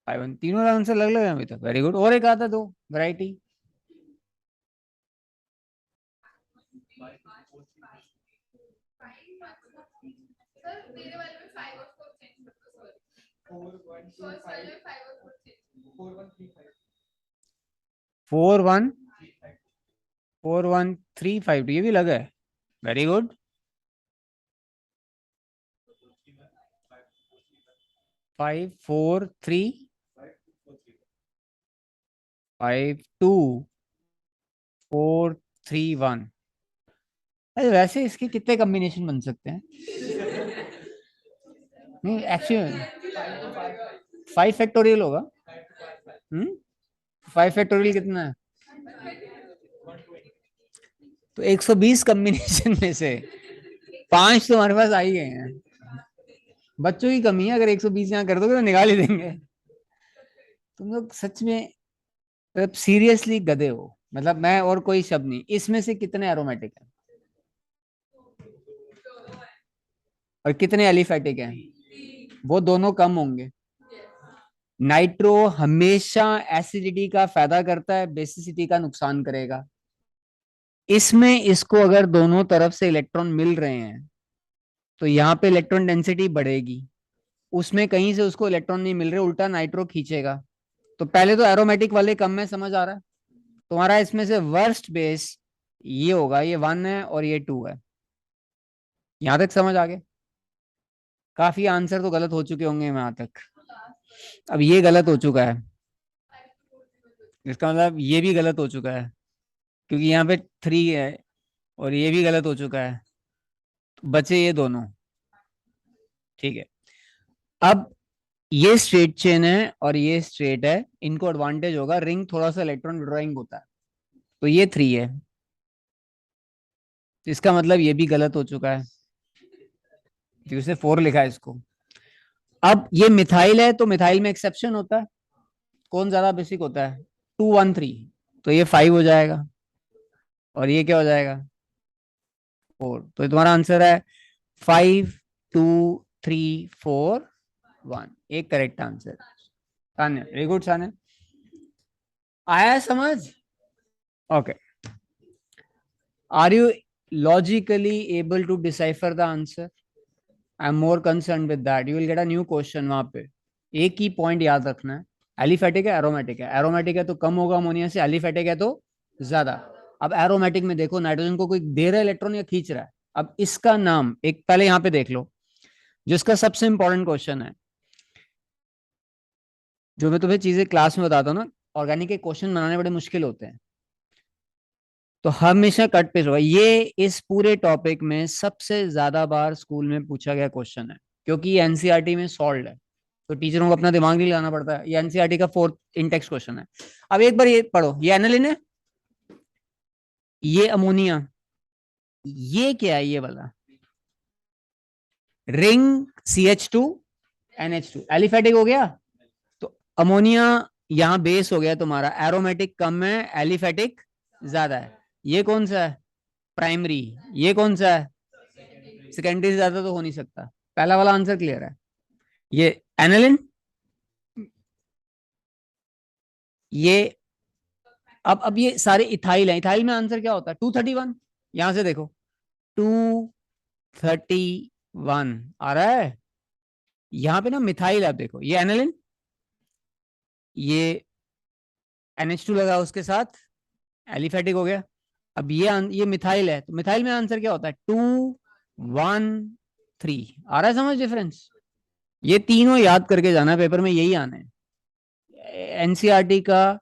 5 1, तीनों का आंसर अलग अलग है अभी तक, वेरी गुड। और एक आता दो वैरायटी। फोर वन 4 1 3 5 2, ये भी लगा है, वेरी गुड। 5 4 3 5 2 4 3 1। अरे वैसे इसके कितने कॉम्बिनेशन बन सकते हैं? नहीं एक्चुअली 5 फैक्टोरियल होगा। 5 फैक्टोरियल कितना है? तो 120 कॉम्बिनेशन में से 5 तो हमारे पास आ ही गए हैं। बच्चों की कमी है, अगर 120 यहाँ कर दोगे तो निकाल ही देंगे। तुम लोग सच में मतलब सीरियसली गधे हो, मतलब मैं और कोई शब्द नहीं। इसमें से कितने एरोमेटिक हैं और कितने एलिफेटिक हैं? वो दोनों कम होंगे। नाइट्रो हमेशा एसिडिटी का फायदा करता है, बेसिसिटी का नुकसान करेगा। इसमें इसको अगर दोनों तरफ से इलेक्ट्रॉन मिल रहे हैं, तो यहाँ पे इलेक्ट्रॉन डेंसिटी बढ़ेगी, उसमें कहीं से उसको इलेक्ट्रॉन नहीं मिल रहे, उल्टा नाइट्रो खींचेगा। तो पहले तो एरोमेटिक वाले कम में समझ आ रहा है तुम्हारा। इसमें से वर्स्ट बेस ये होगा, ये 1 है और ये 2 है। यहां तक समझ आ गया? काफी आंसर तो गलत हो चुके होंगे यहाँ तक। अब ये गलत हो चुका है, इसका मतलब ये भी गलत हो चुका है, क्योंकि यहाँ पे 3 है, और ये भी गलत हो चुका है। तो बचे ये दोनों। ठीक है, अब ये स्ट्रेट चेन है और ये स्ट्रेट है, इनको एडवांटेज होगा, रिंग थोड़ा सा इलेक्ट्रॉन विड्रॉइंग होता है। तो ये 3 है, इसका मतलब ये भी गलत हो चुका है, क्योंकि उसने 4 लिखा है इसको। अब ये मिथाइल है, तो मिथाइल में एक्सेप्शन होता है, कौन ज्यादा बेसिक होता है, 2 1 3। तो ये 5 हो जाएगा, और ये क्या हो जाएगा, 4। तो ये तुम्हारा आंसर है 5 2 3 4 1, एक correct answer. Sanya, very good Sanya, आया समझ? Okay, are you logically able to decipher the answer? I am more concern with that, you will get a new question वहां पे। एक ही पॉइंट याद रखना है, एलिफेटिक है एरोमेटिक है, एरोमेटिक है तो कम होगा अमोनिया से, एलिफेटिक है तो ज्यादा। अब एरोमेटिक में देखो, नाइट्रोजन को कोई दे रहा है इलेक्ट्रॉन या खींच रहा है। अब इसका नाम एक पहले यहाँ पे देख लो, जिसका सबसे इंपॉर्टेंट क्वेश्चन है, जो मैं तुम्हें चीजें क्लास में बताता हूँ ना, ऑर्गेनिक के क्वेश्चन बनाने बड़े मुश्किल होते हैं, तो हमेशा कट पेस्ट होगा। ये इस पूरे टॉपिक में सबसे ज्यादा बार स्कूल में पूछा गया क्वेश्चन है, क्योंकि ये एनसीईआरटी में सॉल्व है, तो टीचरों को अपना दिमाग नहीं लगाना पड़ता है। ये एनसीईआरटी का 4th इंटेक्स क्वेश्चन है। अब एक बार ये पढ़ो, ये एनालिन है, ये अमोनिया, ये क्या है, ये वाला रिंग CH2 NH2, एलिफेटिक हो गया। तो अमोनिया यहाँ बेस हो गया तुम्हारा, एरोमेटिक कम है, एलिफेटिक ज्यादा है। ये कौन सा है, प्राइमरी। ये कौन सा है, सेकेंडरी से ज्यादा तो हो नहीं सकता। पहला वाला आंसर क्लियर है। ये एनालिन, ये अब ये सारे इथाइल है। इथाइल में आंसर क्या होता है, 231। यहां से देखो, 231 आ रहा है। यहाँ पे ना मिथाइल, आप देखो ये एनालिन, ये NH2 लगा उसके साथ, एलिफेटिक हो गया। अब ये मिथाइल है, तो मिथाइल में आंसर क्या होता है, 2 1 3। आ रहा है समझ डिफरेंस? ये तीनों याद करके जाना, पेपर में यही आने हैं। एनसीईआरटी का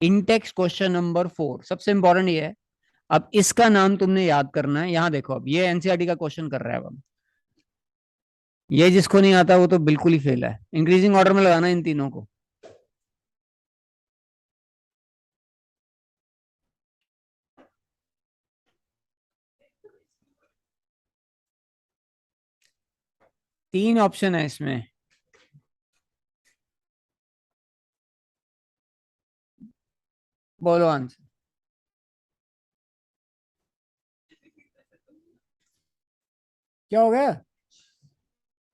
इंटेक्स क्वेश्चन नंबर 4 सबसे इंपॉर्टेंट ये है। अब इसका नाम तुमने याद करना है। यहां देखो, अब ये एनसीईआरटी का क्वेश्चन कर रहा है। अब ये जिसको नहीं आता वो तो बिल्कुल ही फेल है। इंक्रीजिंग ऑर्डर में लगाना इन तीनों को। तीन ऑप्शन है इसमें, बोलो आंसर। क्या हो गया,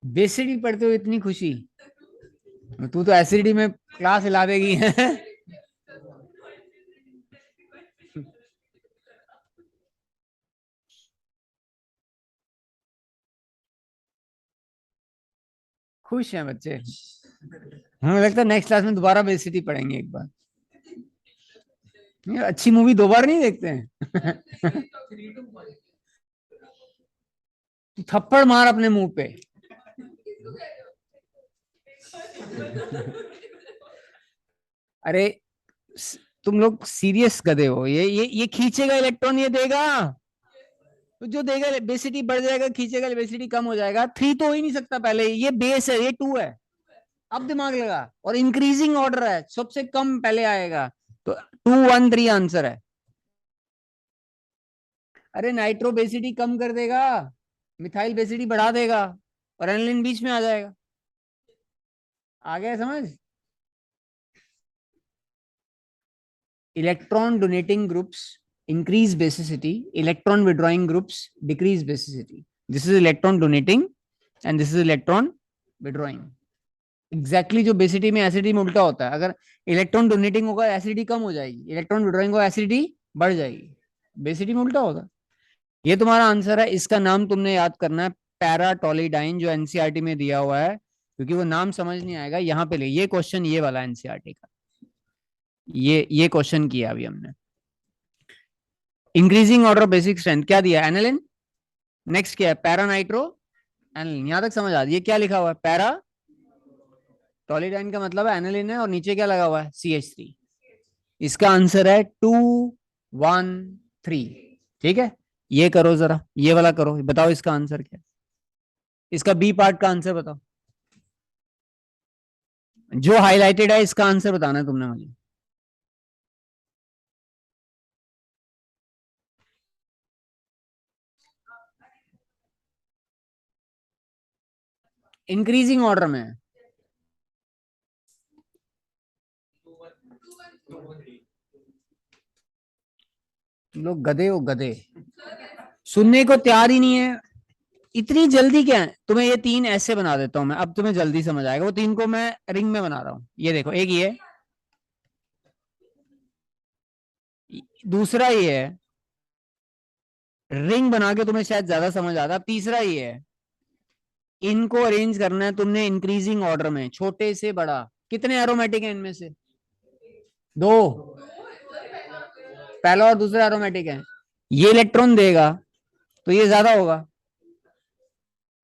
बेसिकली पढ़ते हो इतनी खुशी? तू तो एसिडिटी में क्लास हिला देगी। खुश हैं बच्चे। हमें लगता है नेक्स्ट क्लास में दोबारा बेसिटी पढ़ेंगे एक बार। ये अच्छी मूवी दो बार नहीं देखते हैं। तू थप्पड़ मार अपने मुंह पे। अरे तुम लोग सीरियस गधे हो। ये खींचेगा इलेक्ट्रॉन, ये देगा। तो जो देगा बेसिटी बढ़ जाएगा, खींचेगा बेसिटी कम हो जाएगा। 3 तो हो ही नहीं सकता पहले, ये बेस है, ये 2 है। अब दिमाग लगा, और इंक्रीजिंग ऑर्डर है, सबसे कम पहले आएगा। तो 2 1 3 आंसर है। अरे नाइट्रो बेसिटी कम कर देगा, मिथाइल बेसिटी बढ़ा देगा, और एनिलीन बीच में आ जाएगा। आ गया समझ? Electron donating groups increase basicity, electron withdrawing groups decrease basicity. This is electron donating and this is electron withdrawing. Exactly जो बेसिटी में एसिडिटी में उल्टा होता है। अगर इलेक्ट्रॉन डोनेटिंग होगा एसिडिटी कम हो जाएगी, इलेक्ट्रॉन विड्रॉइंग होगा एसिडिटी बढ़ जाएगी। बेसिटी में उल्टा होगा। ये तुम्हारा आंसर है, इसका नाम तुमने याद करना है, पैराटोलिडाइन जो एनसीईआरटी में दिया हुआ है, क्योंकि वो नाम समझ नहीं आएगा यहाँ पे ले, ये क्वेश्चन ये वाला एनसीईआरटी का, ये क्वेश्चन किया अभी हमने। Increasing order of basic strength क्या दिया, एनालिन। नेक्स्ट क्या है, पैरानाइट्रो एनालिन, यहां तक समझ आ, ये क्या लिखा हुआ है, पैरा टोलिडाइन का मतलब है एनालिन है, और नीचे क्या लगा हुआ है, CH3। इसका आंसर है 213। ठीक है, ये करो जरा, ये वाला करो, बताओ इसका आंसर क्या है, इसका बी पार्ट का आंसर बताओ, जो हाईलाइटेड है इसका आंसर बताना है तुमने मुझे। इंक्रीजिंग ऑर्डर में है। तुम लोग गधे हो, गधे, सुनने को तैयार ही नहीं है। इतनी जल्दी क्या है, तुम्हें ये तीन ऐसे बना देता हूं मैं, अब तुम्हें जल्दी समझ आएगा। वो तीन को मैं रिंग में बना रहा हूं, ये देखो, एक ये, दूसरा ये है, रिंग बना के तुम्हें शायद ज्यादा समझ आता। अब तीसरा ये है, इनको अरेंज करना है तुमने इंक्रीजिंग ऑर्डर में, छोटे से बड़ा। कितने एरोमेटिक है इनमें से, दो, पहला और दूसरा एरोमेटिक है। ये इलेक्ट्रॉन देगा तो ये ज्यादा होगा,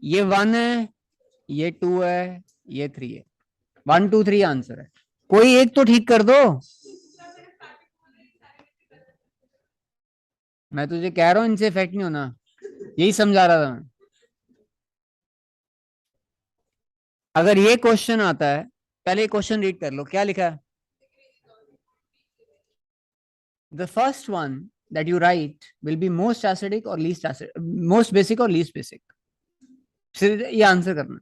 ये 1 है, ये 2 है, ये 3 है, 1 2 3 आंसर है। कोई एक तो ठीक कर दो, मैं तुझे कह रहा हूं इनसे इफेक्ट नहीं होना, यही समझा रहा था मैं। अगर ये क्वेश्चन आता है, पहले क्वेश्चन रीड कर लो, क्या लिखा है, the first one that you write will be most acidic or least acidic, most basic or least basic, सिर्फ ये आंसर करना।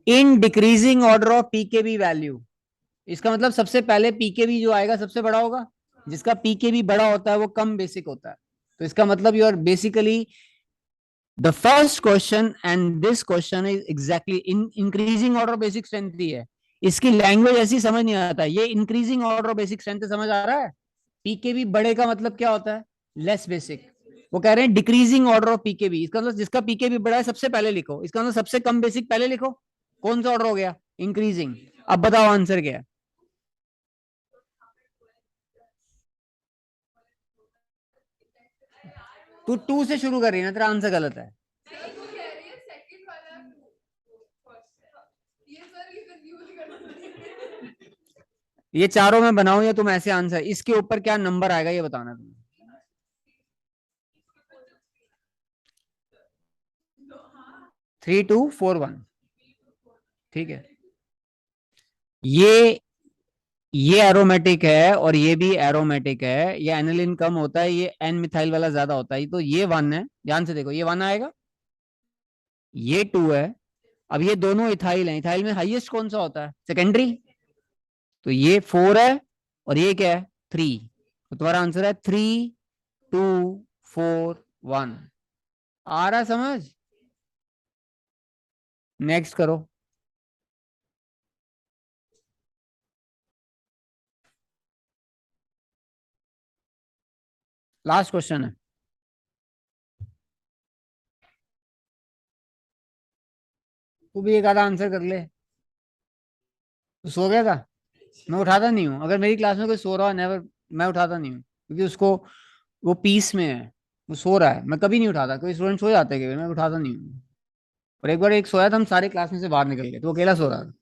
In decreasing order of pKb value, इसका मतलब सबसे पहले पीकेबी जो आएगा सबसे बड़ा होगा, जिसका पीकेबी बड़ा होता है वो कम बेसिक होता है। तो इसका मतलब you are basically the first question and this question is exactly in increasing order basic strength ही है। इसकी लैंग्वेज ऐसी समझ नहीं आता, ये इंक्रीजिंग ऑर्डर बेसिक स्ट्रेंथ समझ आ रहा है। पीकेबी बड़े का मतलब क्या होता है, लेस बेसिक। वो कह रहे हैं डिक्रीजिंग ऑर्डर ऑफ पीकेबी, इसका मतलब जिसका पीकेबी बड़ा है सबसे पहले लिखो, इसका मतलब सबसे कम बेसिक पहले लिखो। कौन सा ऑर्डर हो गया, इंक्रीजिंग। अब बताओ आंसर क्या है। तू 2 से शुरू कर रही है ना, तेरा आंसर गलत है। ये चारों में बनाऊं या तुम ऐसे आंसर, इसके ऊपर क्या नंबर आएगा ये बताना तुम्हें। 3241, ठीक है। ये ये एरोमेटिक है और ये भी एरोमेटिक है, ये एनिलिन कम होता है, ये एन मिथाइल वाला ज्यादा होता है, तो ये 1 है, ध्यान से देखो, ये 1 आएगा, ये 2 है। अब ये दोनों इथाइल हैं, इथाइल में हाईएस्ट कौन सा होता है, सेकेंडरी, तो ये 4 है, और ये क्या है, 3। तो तुम्हारा आंसर है 3241। आ रहा समझ, नेक्स्ट करो। लास्ट क्वेश्चन है, तू भी एक आधा आंसर कर ले। तू सो गया था, मैं उठाता नहीं हूँ, अगर मेरी क्लास में कोई सो रहा है नेवर, मैं उठाता नहीं हूँ, क्योंकि उसको वो पीस में है, वो सो रहा है, मैं कभी नहीं उठाता। कोई स्टूडेंट सो जाते हैं, मैं उठाता नहीं हूँ। और एक बार एक सोया था, हम सारे क्लास में से बाहर निकल गए, तो वो अकेला सो रहा था।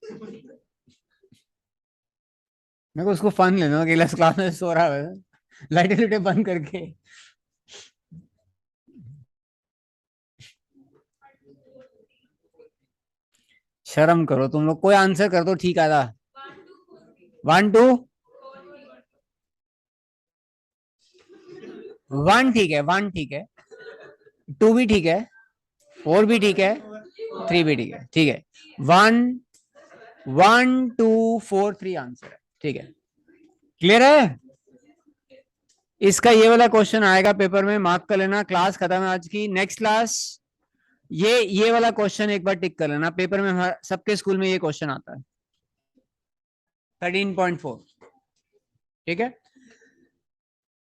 मेरे को उसको फन लेना, अकेला क्लास में सो रहा है, लाइटें लुटे बंद करके। शर्म करो तुम लोग, कोई आंसर कर दो ठीक आधा। 1 2 1 ठीक है, 1 ठीक है, 2 भी ठीक है, 4 भी ठीक है, 3 भी ठीक है, ठीक है। 1 1 2 4 3 आंसर है, ठीक है, क्लियर है। इसका ये वाला क्वेश्चन आएगा पेपर में, मार्क कर लेना। क्लास खत्म है आज की, नेक्स्ट क्लास ये वाला क्वेश्चन एक बार टिक कर लेना, पेपर में सबके स्कूल में ये क्वेश्चन आता है, 13.4, ठीक है।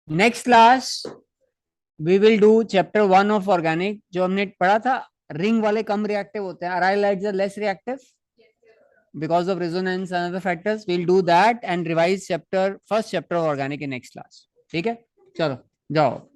Next class we will do chapter 1 of organic, जो हमने पढ़ा था रिंग वाले कम रिएक्टिव होते हैं, aryl halides are less reactive because of resonance and other factors. We'll do that and revise chapter first chapter of organic in next class. ठीक है, चलो जाओ.